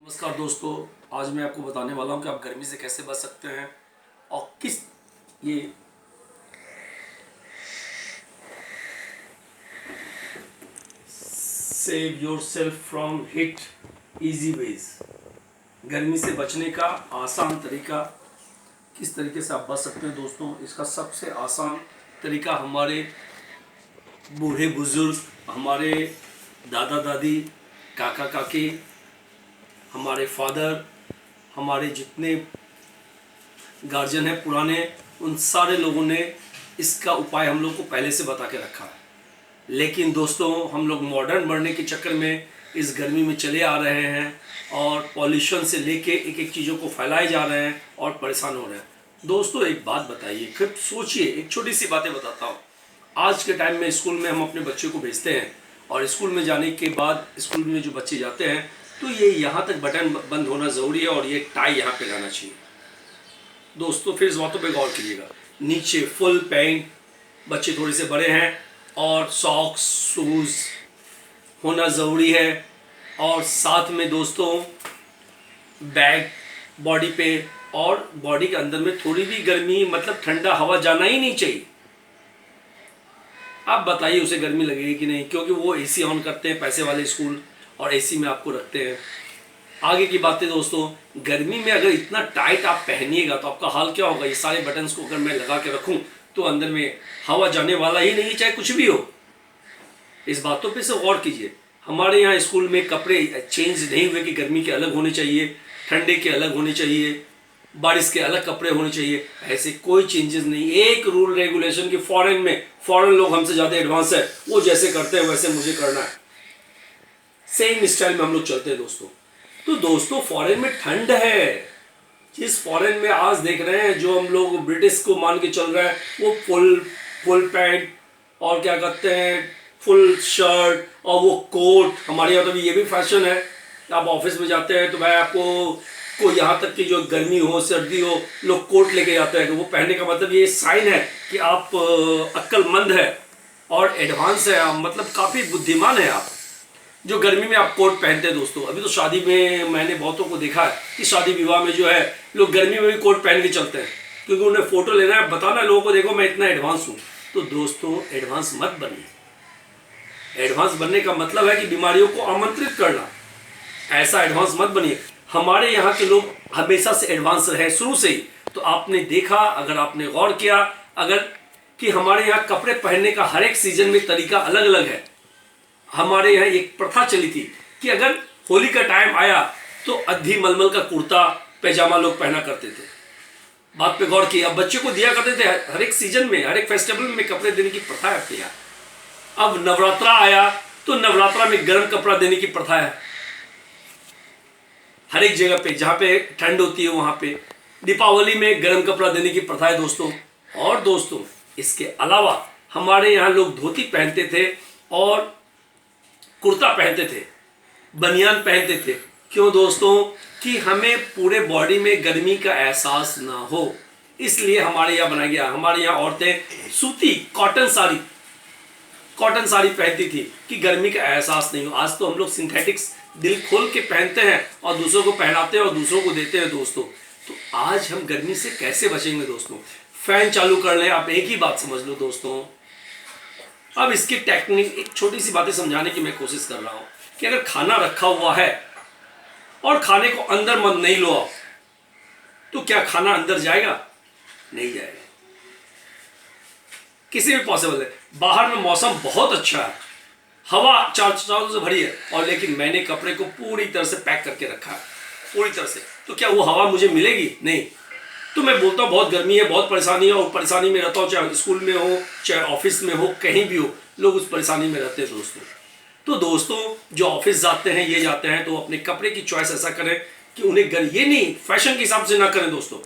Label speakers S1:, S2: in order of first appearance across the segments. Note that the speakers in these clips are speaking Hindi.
S1: नमस्कार दोस्तों, आज मैं आपको बताने वाला हूं कि आप गर्मी से कैसे बच सकते हैं और किस ये save your self from heat easy veg. गर्मी से बचने का आसान तरीका किस तरीके से आप बच सकते हैं दोस्तों। इसका सबसे आसान तरीका हमारे बूढ़े बुजुर्ग, हमारे दादा दादी, काका काकी, हमारे फादर, हमारे जितने गार्जियन हैं पुराने, उन सारे लोगों ने इसका उपाय हम लोग को पहले से बता के रखा है। लेकिन दोस्तों, हम लोग मॉडर्न बनने के चक्कर में इस गर्मी में चले आ रहे हैं और पॉल्यूशन से लेके एक एक चीज़ों को फैलाए जा रहे हैं और परेशान हो रहे हैं। दोस्तों एक बात बताइए, फिर सोचिए, एक छोटी सी बातें बताता हूँ। आज के टाइम में स्कूल में हम अपने बच्चे को भेजते हैं और स्कूल में जाने के बाद स्कूल में जो बच्चे जाते हैं तो ये यहाँ तक बटन बंद होना ज़रूरी है और ये टाई यहाँ पे रहना चाहिए। दोस्तों फिर इस बातों पे गौर कीजिएगा। नीचे फुल पैंट, बच्चे थोड़े से बड़े हैं, और सॉक्स शूज़ होना ज़रूरी है। और साथ में दोस्तों बैग बॉडी पे, और बॉडी के अंदर में थोड़ी भी गर्मी मतलब ठंडा हवा जाना ही नहीं चाहिए। आप बताइए उसे गर्मी लगेगी कि नहीं, क्योंकि वो एसी ऑन करते हैं पैसे वाले स्कूल और एसी में आपको रखते हैं। आगे की बातें दोस्तों, गर्मी में अगर इतना टाइट आप पहनिएगा तो आपका हाल क्या होगा। ये सारे बटन्स को अगर मैं लगा के रखूं तो अंदर में हवा जाने वाला ही नहीं, चाहे कुछ भी हो। इस बातों पे से गौर कीजिए। हमारे यहाँ स्कूल में कपड़े चेंज नहीं हुए कि गर्मी के अलग होने चाहिए, ठंडे के अलग होने चाहिए, बारिश के अलग कपड़े होने चाहिए। ऐसे कोई चेंजेस नहीं, एक रूल रेगुलेशन की। फॉरेन लोग हमसे ज़्यादा एडवांस है, वो जैसे करते हैं वैसे मुझे करना है, सेम स्टाइल में हम लोग चलते हैं दोस्तों। तो दोस्तों फॉरेन में ठंड है। जिस फॉरेन में आज देख रहे हैं, जो हम लोग ब्रिटिश को मान के चल रहे हैं, वो फुल पैंट और क्या कहते हैं फुल शर्ट और वो कोट। हमारे यहाँ तो भी ये भी फैशन है। आप ऑफिस में जाते हैं तो भाई आपको यहाँ तक कि जो गर्मी हो सर्दी हो, लोग कोट लेके जाते हैं। तो वो पहनने का मतलब ये साइन है कि आप अक्लमंद है और एडवांस है, मतलब काफ़ी बुद्धिमान है आप, जो गर्मी में आप कोट पहनते हैं दोस्तों। अभी तो शादी में मैंने बहुतों को देखा है कि शादी विवाह में जो है लोग गर्मी में भी कोट पहन के चलते हैं, क्योंकि उन्हें फोटो लेना है, बताना है लोगों को, देखो मैं इतना एडवांस हूँ। तो दोस्तों एडवांस मत बनिए। एडवांस बनने का मतलब है कि बीमारियों को आमंत्रित करना। ऐसा एडवांस मत बनिए। हमारे यहाँ के लोग हमेशा से एडवांस रहे शुरू से ही। तो आपने देखा, अगर आपने गौर किया, अगर कि हमारे यहाँ कपड़े पहनने का हर एक सीजन में तरीका अलग अलग है। हमारे यहाँ एक प्रथा चली थी कि अगर होली का टाइम आया तो अद्धी मलमल का कुर्ता पैजामा लोग पहना करते थे। बात पे गौर किया। अब बच्चे को दिया करते थे हर एक सीजन में, हर एक फेस्टिवल में कपड़े देने की प्रथा है अपने यहाँ। अब नवरात्रा आया तो नवरात्रा में गर्म कपड़ा देने की प्रथा है हर एक जगह पे, जहाँ पे ठंड होती है वहाँ पे। दीपावली में गर्म कपड़ा देने की प्रथा है दोस्तों। और दोस्तों इसके अलावा हमारे यहाँ लोग धोती पहनते थे और कुर्ता पहनते थे, बनियान पहनते थे। क्यों दोस्तों? कि हमें पूरे बॉडी में गर्मी का एहसास ना हो, इसलिए हमारे यहाँ बनाया गया। हमारे यहाँ औरतें सूती कॉटन साड़ी पहनती थी कि गर्मी का एहसास नहीं हो। आज तो हम लोग सिंथेटिक्स दिल खोल के पहनते हैं और दूसरों को पहनाते हैं और दूसरों को देते हैं दोस्तों। तो आज हम गर्मी से कैसे बचेंगे दोस्तों? फैन चालू कर लें। आप एक ही बात समझ लो दोस्तों। अब इसकी टेक्निक, एक छोटी सी बातें समझाने की मैं कोशिश कर रहा हूँ कि अगर खाना रखा हुआ है और खाने को अंदर मत नहीं लो आप, तो क्या खाना अंदर जाएगा? नहीं जाएगा। किसी भी पॉसिबल है। बाहर में मौसम बहुत अच्छा है, हवा चारों से भरी है, और लेकिन मैंने कपड़े को पूरी तरह से पैक करके रखा है, पूरी तरह से। तो क्या वो हवा मुझे मिलेगी? नहीं। तो मैं बोलता हूँ बहुत गर्मी है, बहुत परेशानी है, और परेशानी में रहता हूँ, चाहे स्कूल में हो, चाहे ऑफिस में हो, कहीं भी हो, लोग उस परेशानी में रहते हैं दोस्तों। तो दोस्तों जो ऑफिस जाते हैं, ये जाते हैं, तो अपने कपड़े की चॉइस ऐसा करें कि उन्हें ये नहीं फैशन के हिसाब से ना करें दोस्तों।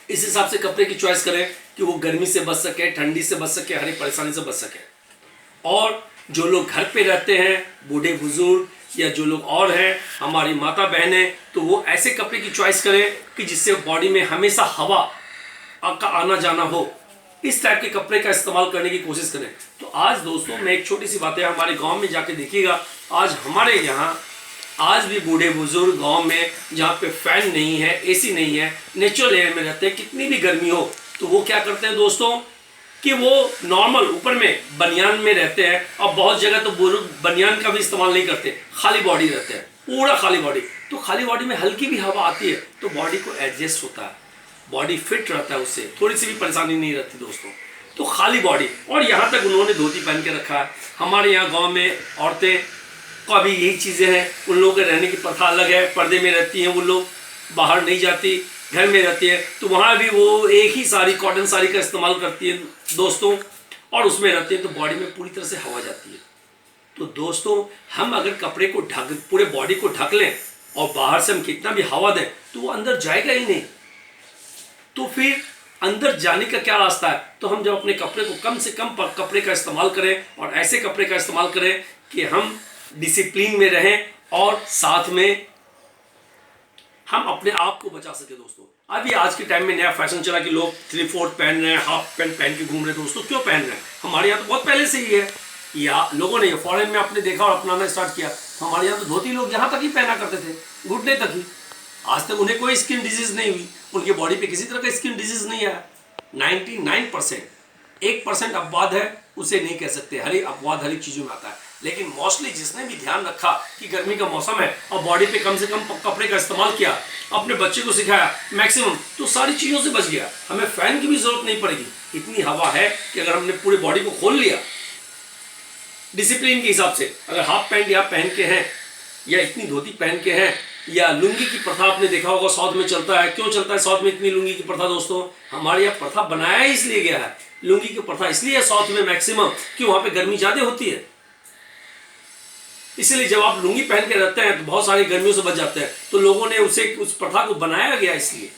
S1: इस हिसाब से कपड़े की चॉइस करें कि वो गर्मी से बच सके, ठंडी से बच सके, हर एक परेशानी से बच सके। और जो लोग घर पे रहते हैं, बूढ़े बुजुर्ग या जो लोग और हैं, हमारी माता बहनें, तो वो ऐसे कपड़े की चॉइस करें कि जिससे बॉडी में हमेशा हवा का आना जाना हो। इस टाइप के कपड़े का इस्तेमाल करने की कोशिश करें। तो आज दोस्तों मैं एक छोटी सी बात है, हमारे गांव में जाके देखिएगा, आज हमारे यहाँ आज भी बूढ़े बुजुर्ग गांव में जहाँ पे फैन नहीं है, एसी नहीं है, नेचुरल एयर में रहते हैं, कितनी भी गर्मी हो तो वो क्या करते हैं दोस्तों कि वो नॉर्मल ऊपर में बनियान में रहते हैं। और बहुत जगह तो बुजुर्ग बनियान का भी इस्तेमाल नहीं करते, खाली बॉडी रहते हैं, पूरा खाली बॉडी। तो खाली बॉडी में हल्की भी हवा आती है तो बॉडी को एडजस्ट होता है, बॉडी फिट रहता है, उससे थोड़ी सी भी परेशानी नहीं रहती दोस्तों। तो खाली बॉडी, और यहाँ तक उन्होंने धोती पहन के रखा है। हमारे यहाँ गाँव में औरतें का भी यही चीज़ें हैं, उन लोगों के रहने की प्रथा अलग है, पर्दे में रहती हैं, वो लोग बाहर नहीं जाती, घर में रहती है। तो वहाँ भी वो एक ही साड़ी, कॉटन साड़ी का इस्तेमाल करती है दोस्तों, और उसमें रहती है तो बॉडी में पूरी तरह से हवा जाती है। तो दोस्तों हम अगर कपड़े को ढक, पूरे बॉडी को ढक लें और बाहर से हम कितना भी हवा दें तो वो अंदर जाएगा ही नहीं। तो फिर अंदर जाने का क्या रास्ता है? तो हम जब अपने कपड़े को कम से कम कपड़े का इस्तेमाल करें, और ऐसे कपड़े का इस्तेमाल करें कि हम डिसिप्लिन में रहें और साथ में हम अपने आप को बचा सके दोस्तों। अभी आज के टाइम में नया फैशन चला कि लोग 3/4 पहन रहे हैं, हाफ पैंट पहन के घूम रहे हैं दोस्तों। क्यों पहन रहे हैं? हमारे यहाँ तो बहुत पहले से ही है, या लोगों ने फॉरेन में आपने देखा और अपनाना स्टार्ट किया। हमारे यहाँ तो धोती लोग यहाँ तक ही पहना करते थे, घुटने तक ही। आज तक उन्हें कोई स्किन डिजीज नहीं हुई, उनके बॉडी पे किसी तरह का स्किन डिजीज नहीं आया। 99%, 1% अपवाद है उसे नहीं कह सकते, हर एक अपवाद हर एक चीज़ों में आता है। लेकिन मोस्टली जिसने भी ध्यान रखा कि गर्मी का मौसम है और बॉडी पे कम से कम कपड़े का इस्तेमाल किया, अपने बच्चे को सिखाया मैक्सिमम, तो सारी चीज़ों से बच गया। हमें फैन की भी जरूरत नहीं पड़ेगी, इतनी हवा है कि अगर हमने पूरी बॉडी को खोल लिया डिसिप्लिन के हिसाब से, अगर हाफ पैंट यहाँ पहन के हैं या इतनी धोती पहन के हैं, या लुंगी की प्रथा आपने देखा होगा साउथ में चलता है। क्यों चलता है साउथ में इतनी लुंगी की प्रथा दोस्तों? हमारे यहाँ प्रथा बनाया ही इसलिए गया है, लुंगी की प्रथा इसलिए है साउथ में मैक्सिमम कि वहाँ पे गर्मी ज़्यादा होती है। इसलिए जब आप लुंगी पहन के रहते हैं तो बहुत सारी गर्मियों से बच जाते हैं। तो लोगों ने उस प्रथा को बनाया गया इसलिए।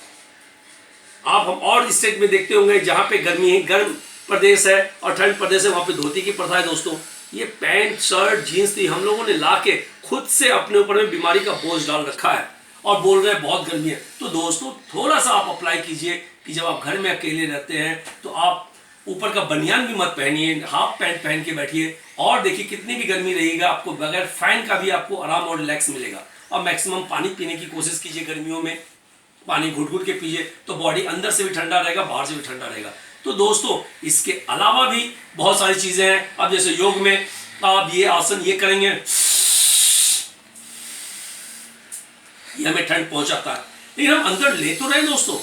S1: आप हम और स्टेट में देखते होंगे जहाँ पे गर्मी है, गर्म प्रदेश है और ठंड प्रदेश है, वहाँ पे धोती की प्रथा है दोस्तों। ये पैंट शर्ट जीन्स थी, हम लोगों ने ला के खुद से अपने ऊपर में बीमारी का बोझ डाल रखा है और बोल रहे हैं बहुत गर्मी है। तो दोस्तों थोड़ा सा आप अप्लाई कीजिए कि जब आप घर में अकेले रहते हैं तो आप ऊपर का बनियान भी मत पहनिए, हाफ पैंट पहन के बैठिए, और देखिए कितनी भी गर्मी रहेगा आपको बगैर फैन का भी आपको आराम और रिलैक्स मिलेगा। और मैक्सिमम पानी पीने की कोशिश कीजिए, गर्मियों में पानी घुट घुट के पीजिए, तो बॉडी अंदर से भी ठंडा रहेगा, बाहर से भी ठंडा रहेगा। तो दोस्तों इसके अलावा भी बहुत सारी चीज़ें हैं। अब जैसे योग में आप ये आसन ये करेंगे, ये हमें ठंड पहुंचाता है, लेकिन हम अंदर ले तो रहे दोस्तों।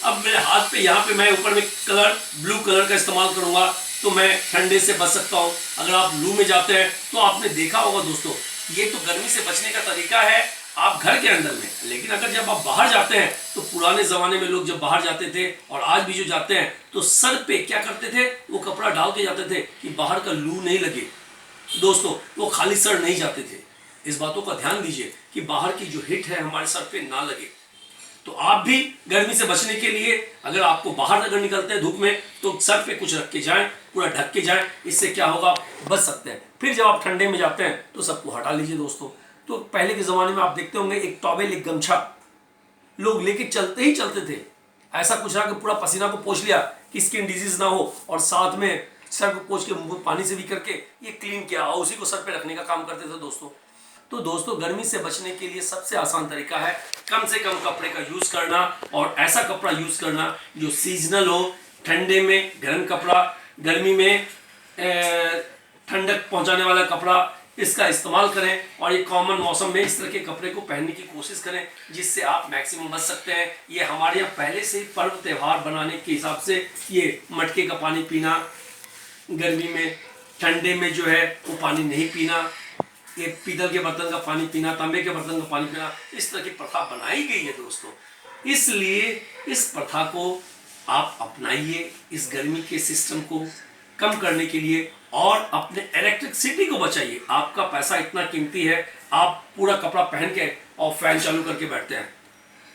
S1: अब मेरे हाथ पे यहाँ पे मैं ऊपर में कलर ब्लू कलर का इस्तेमाल करूंगा तो मैं ठंडे से बच सकता हूँ। अगर आप लू में जाते हैं तो आपने देखा होगा दोस्तों, ये तो गर्मी से बचने का तरीका है आप घर के अंदर में। लेकिन अगर जब आप बाहर जाते हैं तो पुराने ज़माने में लोग जब बाहर जाते थे और आज भी जो जाते हैं तो सर पे क्या करते थे, वो कपड़ा डाल के जाते थे कि बाहर का लू नहीं लगे दोस्तों। वो खाली सर नहीं जाते थे। इस बातों का ध्यान दीजिए कि बाहर की जो हिट है हमारे सर पे ना लगे। तो आप भी गर्मी से बचने के लिए अगर आपको बाहर अगर निकलते हैं धूप में तो सर पे कुछ रख के जाएं, पूरा ढक के जाएं। इससे क्या होगा, बच सकते हैं। फिर जब आप ठंडे में जाते हैं तो सबको हटा लीजिए दोस्तों। तो पहले के ज़माने में आप देखते होंगे एक टॉवेल, एक गमछा लोग लेके चलते ही चलते थे। ऐसा कुछ रहा कि पूरा पसीना को पोंछ लिया कि स्किन डिजीज ना हो, और साथ में सर को पोंछ के पानी से भी करके ये क्लीन किया और उसी को सर पे रखने का काम करते थे दोस्तों। तो दोस्तों गर्मी से बचने के लिए सबसे आसान तरीका है कम से कम कपड़े का यूज़ करना, और ऐसा कपड़ा यूज़ करना जो सीजनल हो। ठंडे में गर्म कपड़ा, गर्मी में ठंडक पहुंचाने वाला कपड़ा, इसका इस्तेमाल करें। और ये कॉमन मौसम में इस तरह के कपड़े को पहनने की कोशिश करें जिससे आप मैक्सिमम बच सकते हैं। ये हमारे यहाँ पहले से ही पर्व त्यौहार बनाने के हिसाब से ये मटके का पानी पीना, गर्मी में ठंडे में जो है वो पानी नहीं पीना, ये पीतल के बर्तन का पानी पीना, तांबे के बर्तन का पानी पीना, इस तरह की प्रथा बनाई गई है दोस्तों। इसलिए इस प्रथा को आप अपनाइए, इस गर्मी के सिस्टम को कम करने के लिए, और अपने इलेक्ट्रिसिटी को बचाइए। आपका पैसा इतना कीमती है, आप पूरा कपड़ा पहन के और फैन चालू करके बैठते हैं।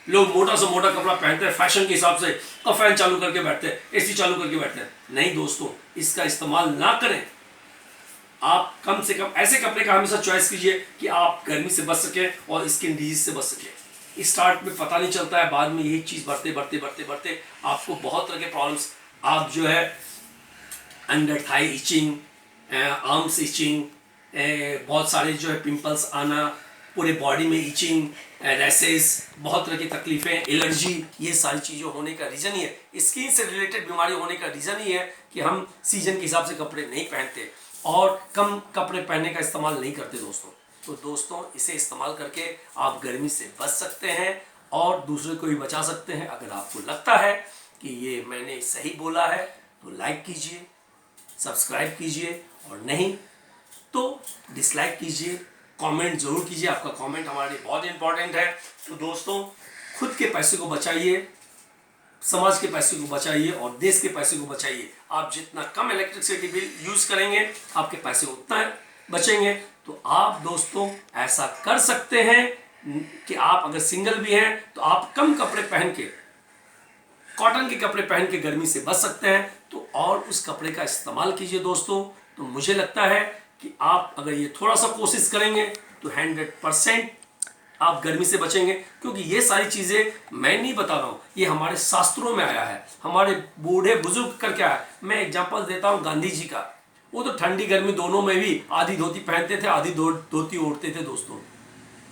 S1: लोग मोटा से मोटा कपड़ा पहनते हैं फैशन के हिसाब से और फैन चालू करके बैठते हैं, एसी चालू करके बैठते हैं। नहीं दोस्तों, इसका इस्तेमाल ना करें। आप कम से कम ऐसे कपड़े का हमेशा चॉइस कीजिए कि आप गर्मी से बच सकें और स्किन डिजीज से बच सकें। स्टार्ट में पता नहीं चलता है, बाद में यही चीज़ बढ़ते बढ़ते बढ़ते बढ़ते आपको बहुत तरह के प्रॉब्लम्स, आप जो है under thigh itching, arms itching, बहुत सारे जो है पिंपल्स आना, पूरे बॉडी में इचिंग, रैसेस, बहुत तरह की तकलीफें, एलर्जी, ये सारी चीज़ें होने का रीज़न ही है, स्किन से रिलेटेड बीमारी होने का रीज़न ही है कि हम सीजन के हिसाब से कपड़े नहीं पहनते और कम कपड़े पहनने का इस्तेमाल नहीं करते दोस्तों। तो दोस्तों इसे इस्तेमाल करके आप गर्मी से बच सकते हैं और दूसरे को भी बचा सकते हैं। अगर आपको लगता है कि ये मैंने सही बोला है तो लाइक कीजिए, सब्सक्राइब कीजिए, और नहीं तो डिसलाइक कीजिए, कमेंट जरूर कीजिए। आपका कमेंट हमारे लिए बहुत इंपॉर्टेंट है। तो दोस्तों खुद के पैसे को बचाइए, समाज के पैसे को बचाइए और देश के पैसे को बचाइए। आप जितना कम इलेक्ट्रिसिटी बिल यूज करेंगे आपके पैसे उतना बचेंगे। तो आप दोस्तों ऐसा कर सकते हैं कि आप अगर सिंगल भी हैं तो आप कम कपड़े पहन के, कॉटन के कपड़े पहन के गर्मी से बच सकते हैं। तो और उस कपड़े का इस्तेमाल कीजिए दोस्तों। तो मुझे लगता है कि आप अगर ये थोड़ा सा कोशिश करेंगे तो 100% आप गर्मी से बचेंगे, क्योंकि ये सारी चीज़ें मैं नहीं बता रहा हूँ, ये हमारे शास्त्रों में आया है, हमारे बूढ़े बुजुर्ग करके आया है। मैं एग्जांपल देता हूँ गांधी जी का। वो तो ठंडी गर्मी दोनों में भी आधी धोती पहनते थे, आधी धोती ओढ़ते थे दोस्तों।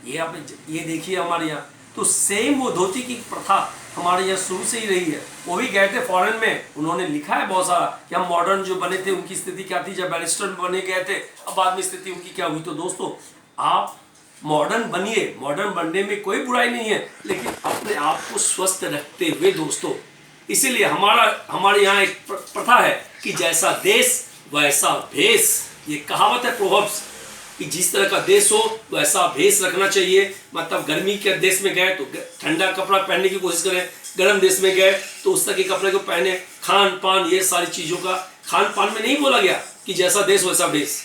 S1: ये आप ये देखिए हमारे यहाँ तो सेम वो धोती की प्रथा हमारे यहाँ शुरू से ही रही है। वो भी गए थे फॉरेन में, उन्होंने लिखा है बहुत सारा कि हम मॉडर्न जो बने थे उनकी स्थिति क्या थी, जब बैरिस्टर बने गए थे, अब बाद में स्थिति उनकी क्या हुई। तो दोस्तों आप मॉडर्न बनिए, मॉडर्न बनने में कोई बुराई नहीं है, लेकिन अपने आप को स्वस्थ रखते हुए दोस्तों। इसीलिए हमारे यहाँ एक प्रथा है कि जैसा देश वैसा भेष। ये कहावत है प्रोवर्ब्स कि जिस तरह का देश हो वैसा भेष रखना चाहिए। मतलब गर्मी के देश में गए तो ठंडा कपड़ा पहनने की कोशिश करें, गर्म देश में गए तो उस तरह के कपड़े को पहने। खान पान, ये सारी चीज़ों का, खान पान में नहीं बोला गया कि जैसा देश वैसा भेष,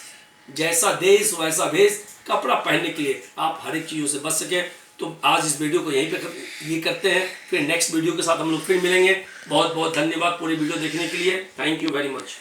S1: जैसा देश वैसा भेष। कपड़ा पहनने के लिए आप हर एक चीज़ों से बच सके। तो आज इस वीडियो को यहीं पे ये करते हैं, फिर नेक्स्ट वीडियो के साथ हम लोग फिर मिलेंगे। बहुत बहुत धन्यवाद पूरी वीडियो देखने के लिए। Thank you very much.